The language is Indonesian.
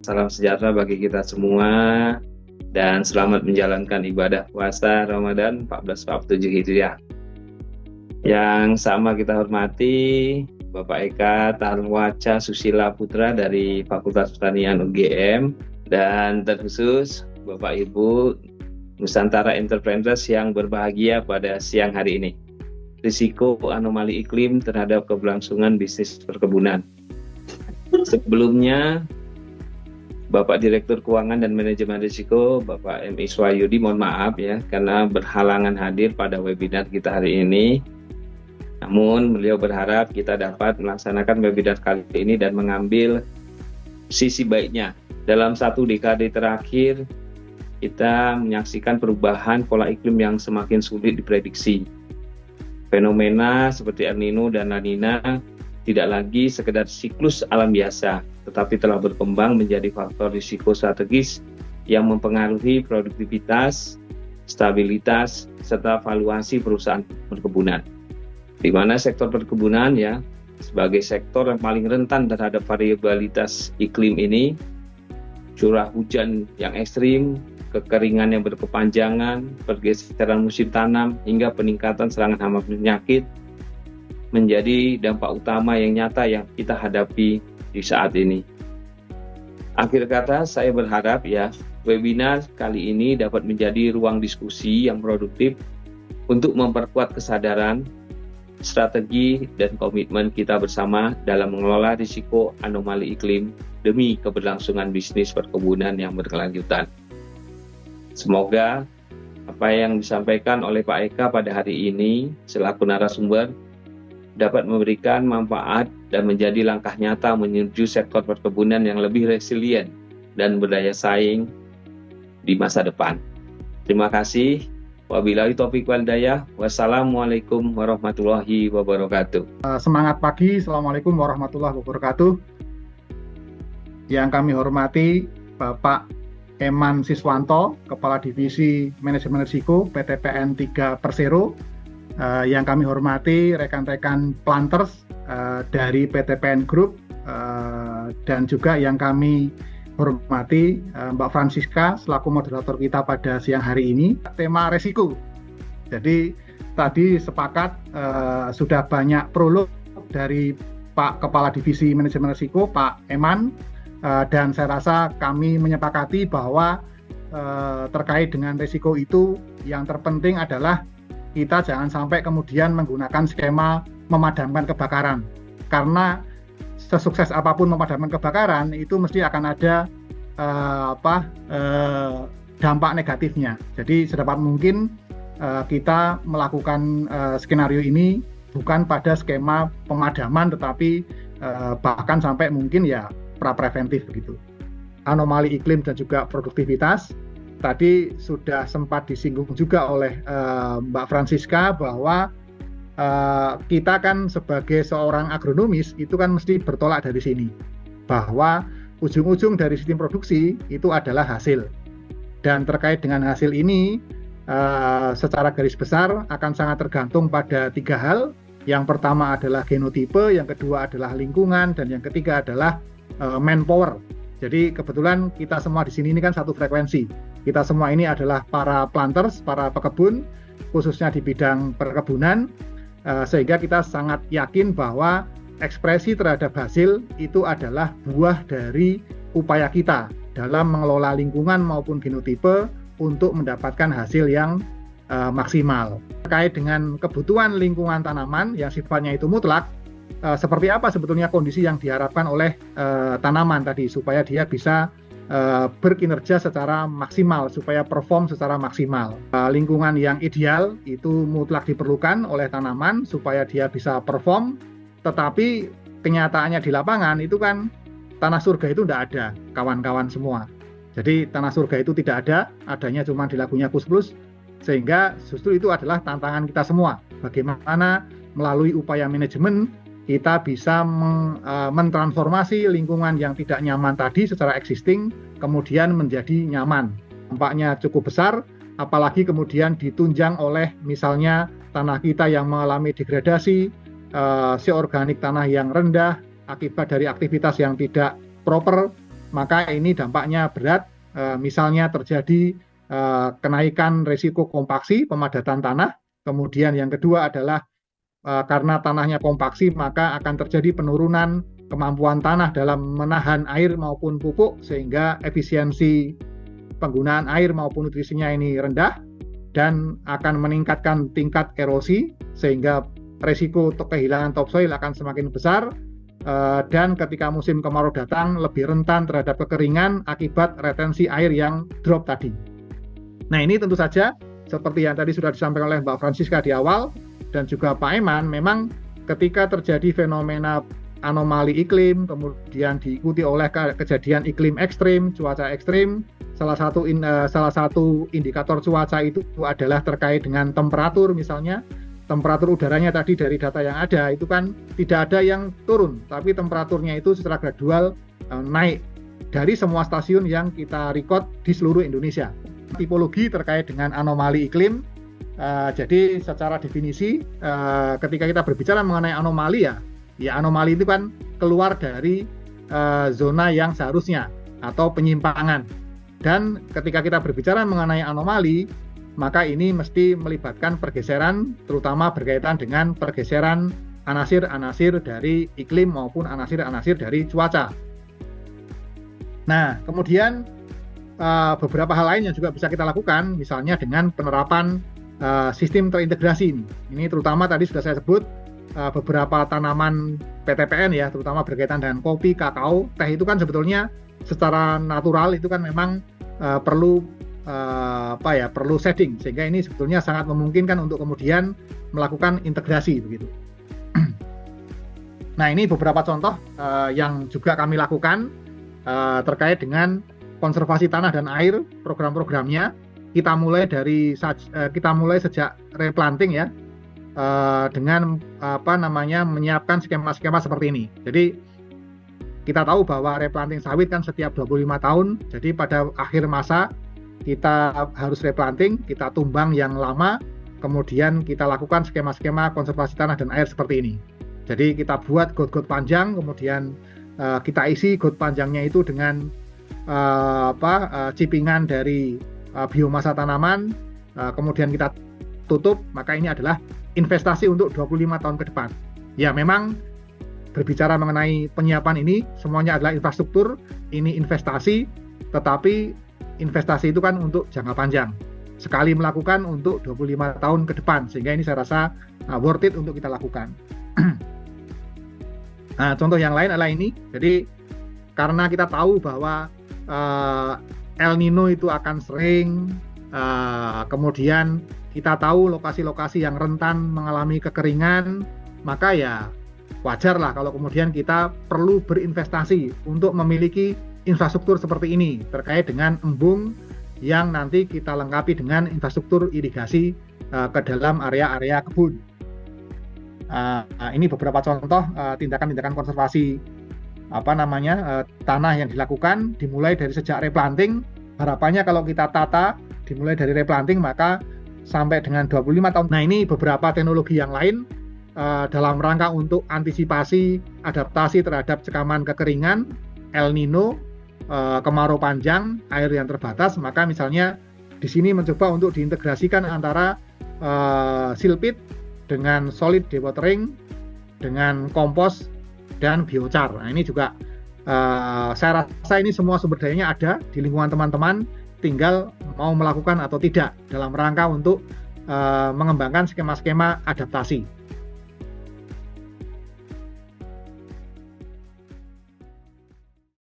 salam sejahtera bagi kita semua dan selamat menjalankan ibadah puasa Ramadan 1447 Hijriah. Yang sama kita hormati Bapak Eka Tarwaca Susila Putra dari Fakultas Pertanian UGM dan terkhusus Bapak Ibu Nusantara Entrepreneurs yang berbahagia pada siang hari ini. Risiko anomali iklim terhadap keberlangsungan bisnis perkebunan. Sebelumnya, Bapak Direktur Keuangan dan Manajemen Risiko, Bapak M. Iswayudi, mohon maaf ya, karena berhalangan hadir pada webinar kita hari ini. Namun, beliau berharap kita dapat melaksanakan webinar kali ini dan mengambil sisi baiknya. Dalam satu dekade terakhir, kita menyaksikan perubahan pola iklim yang semakin sulit diprediksi. Fenomena seperti El Nino dan La Nina tidak lagi sekedar siklus alam biasa, tetapi telah berkembang menjadi faktor risiko strategis yang mempengaruhi produktivitas, stabilitas, serta valuasi perusahaan perkebunan. Di mana sektor perkebunan ya, sebagai sektor yang paling rentan terhadap variabilitas iklim ini, curah hujan yang ekstrim, kekeringan yang berkepanjangan, pergeseran musim tanam, hingga peningkatan serangan hama penyakit menjadi dampak utama yang nyata yang kita hadapi di saat ini. Akhir kata, saya berharap ya, webinar kali ini dapat menjadi ruang diskusi yang produktif untuk memperkuat kesadaran, strategi, dan komitmen kita bersama dalam mengelola risiko anomali iklim demi keberlangsungan bisnis perkebunan yang berkelanjutan. Semoga apa yang disampaikan oleh Pak Eka pada hari ini selaku narasumber dapat memberikan manfaat dan menjadi langkah nyata menuju sektor perkebunan yang lebih resilient dan berdaya saing di masa depan. Terima kasih. Wabillahi taufiq wal hidayah. Wassalamualaikum warahmatullahi wabarakatuh. Semangat pagi. Assalamualaikum warahmatullahi wabarakatuh. Yang kami hormati Bapak Eman Siswanto, Kepala Divisi Manajemen Risiko PTPN 3 Persero. Yang kami hormati rekan-rekan planters dari PTPN Group, dan juga yang kami hormati Mbak Francisca selaku moderator kita pada siang hari ini. Tema resiko. Jadi tadi sepakat sudah banyak prolog dari Pak Kepala Divisi Manajemen Risiko, Pak Eman, dan saya rasa kami menyepakati bahwa terkait dengan risiko itu yang terpenting adalah kita jangan sampai kemudian menggunakan skema memadamkan kebakaran, karena sesukses apapun memadamkan kebakaran itu mesti akan ada dampak negatifnya. Jadi sedapat mungkin kita melakukan skenario ini bukan pada skema pemadaman, tetapi bahkan sampai mungkin ya pra-preventif begitu. Anomali iklim dan juga produktivitas tadi sudah sempat disinggung juga oleh Mbak Francisca bahwa kita kan sebagai seorang agronomis itu kan mesti bertolak dari sini, bahwa ujung-ujung dari sistem produksi itu adalah hasil, dan terkait dengan hasil ini secara garis besar akan sangat tergantung pada 3 hal. Yang pertama adalah genotipe, yang kedua adalah lingkungan, dan yang ketiga adalah manpower. Jadi kebetulan kita semua di sini ini kan satu frekuensi. Kita semua ini adalah para planters, para pekebun, khususnya di bidang perkebunan, sehingga kita sangat yakin bahwa ekspresi terhadap hasil itu adalah buah dari upaya kita dalam mengelola lingkungan maupun genotipe untuk mendapatkan hasil yang maksimal. Terkait dengan kebutuhan lingkungan tanaman yang sifatnya itu mutlak, seperti apa sebetulnya kondisi yang diharapkan oleh tanaman tadi supaya dia bisa berkinerja secara maksimal, supaya perform secara maksimal. Lingkungan yang ideal itu mutlak diperlukan oleh tanaman supaya dia bisa perform, tetapi kenyataannya di lapangan itu kan tanah surga itu tidak ada, kawan-kawan semua. Jadi tanah surga itu tidak ada, adanya cuma di lagunya Kus Plus, sehingga justru itu adalah tantangan kita semua. Bagaimana melalui upaya manajemen kita bisa mentransformasi lingkungan yang tidak nyaman tadi secara existing kemudian menjadi nyaman. Dampaknya cukup besar, apalagi kemudian ditunjang oleh misalnya tanah kita yang mengalami degradasi, CO organik tanah yang rendah akibat dari aktivitas yang tidak proper, maka ini dampaknya berat. Misalnya terjadi kenaikan risiko kompaksi, pemadatan tanah. Kemudian yang kedua adalah karena tanahnya kompaksi, maka akan terjadi penurunan kemampuan tanah dalam menahan air maupun pupuk, sehingga efisiensi penggunaan air maupun nutrisinya ini rendah, dan akan meningkatkan tingkat erosi, sehingga risiko kehilangan topsoil akan semakin besar, dan ketika musim kemarau datang lebih rentan terhadap kekeringan akibat retensi air yang drop tadi. Nah, ini tentu saja seperti yang tadi sudah disampaikan oleh Mbak Francisca di awal dan juga Pak Eman, memang ketika terjadi fenomena anomali iklim, kemudian diikuti oleh kejadian iklim ekstrim, cuaca ekstrim, salah satu indikator cuaca itu adalah terkait dengan temperatur. Misalnya temperatur udaranya tadi dari data yang ada itu kan tidak ada yang turun, tapi temperaturnya itu secara gradual naik dari semua stasiun yang kita record di seluruh Indonesia. Tipologi terkait dengan anomali iklim, jadi secara definisi ketika kita berbicara mengenai anomali, ya anomali itu kan keluar dari zona yang seharusnya atau penyimpangan. Dan ketika kita berbicara mengenai anomali, maka ini mesti melibatkan pergeseran, terutama berkaitan dengan pergeseran anasir-anasir dari iklim maupun anasir-anasir dari cuaca. Nah, kemudian beberapa hal lain yang juga bisa kita lakukan, misalnya dengan penerapan sistem terintegrasi ini. Ini terutama tadi sudah saya sebut beberapa tanaman PTPN ya, terutama berkaitan dengan kopi, kakao, teh itu kan sebetulnya secara natural itu kan memang perlu setting, sehingga ini sebetulnya sangat memungkinkan untuk kemudian melakukan integrasi begitu. Nah, ini beberapa contoh yang juga kami lakukan terkait dengan konservasi tanah dan air, program-programnya. Kita mulai sejak replanting ya, dengan menyiapkan skema-skema seperti ini. Jadi kita tahu bahwa replanting sawit kan setiap 25 tahun, jadi pada akhir masa kita harus replanting, kita tumbang yang lama, kemudian kita lakukan skema-skema konservasi tanah dan air seperti ini. Jadi kita buat got-got panjang, kemudian kita isi got panjangnya itu dengan cipingan dari biomasa tanaman, kemudian kita tutup, maka ini adalah investasi untuk 25 tahun ke depan. Ya, memang berbicara mengenai penyiapan ini, semuanya adalah infrastruktur, ini investasi, tetapi investasi itu kan untuk jangka panjang. Sekali melakukan untuk 25 tahun ke depan, sehingga ini saya rasa worth it untuk kita lakukan. Nah, contoh yang lain adalah ini. Jadi karena kita tahu bahwa El Nino itu akan sering, kemudian kita tahu lokasi-lokasi yang rentan mengalami kekeringan, maka ya wajarlah kalau kemudian kita perlu berinvestasi untuk memiliki infrastruktur seperti ini terkait dengan embung yang nanti kita lengkapi dengan infrastruktur irigasi ke dalam area-area kebun. Ini beberapa contoh tindakan-tindakan konservasi tanah yang dilakukan, dimulai dari sejak replanting. Harapannya kalau kita tata dimulai dari replanting, maka sampai dengan 25 tahun. Nah, ini beberapa teknologi yang lain dalam rangka untuk antisipasi adaptasi terhadap cekaman kekeringan, El Nino, kemarau panjang, air yang terbatas. Maka misalnya di sini mencoba untuk diintegrasikan antara silpit dengan solid dewatering, dengan kompos dan biochar. Nah, ini juga saya rasa ini semua sumber dayanya ada di lingkungan teman-teman, tinggal mau melakukan atau tidak dalam rangka untuk mengembangkan skema-skema adaptasi.